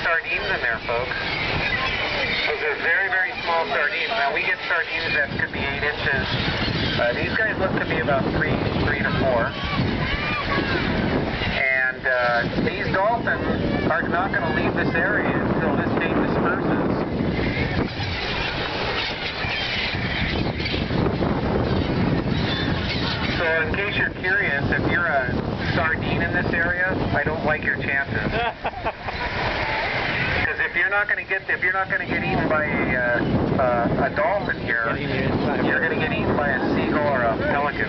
sardines in there, folks. Those are very, very small sardines. Now, we get sardines that could be 8 inches. These guys look to be about 3 to 4. And these dolphins are not going to leave this area until this state disperses. So in case you're curious, if you're a sardine in this area, I don't like your chances. Because if you're not going to get eaten by a dolphin here, you're going to get eaten by a seagull or a pelican.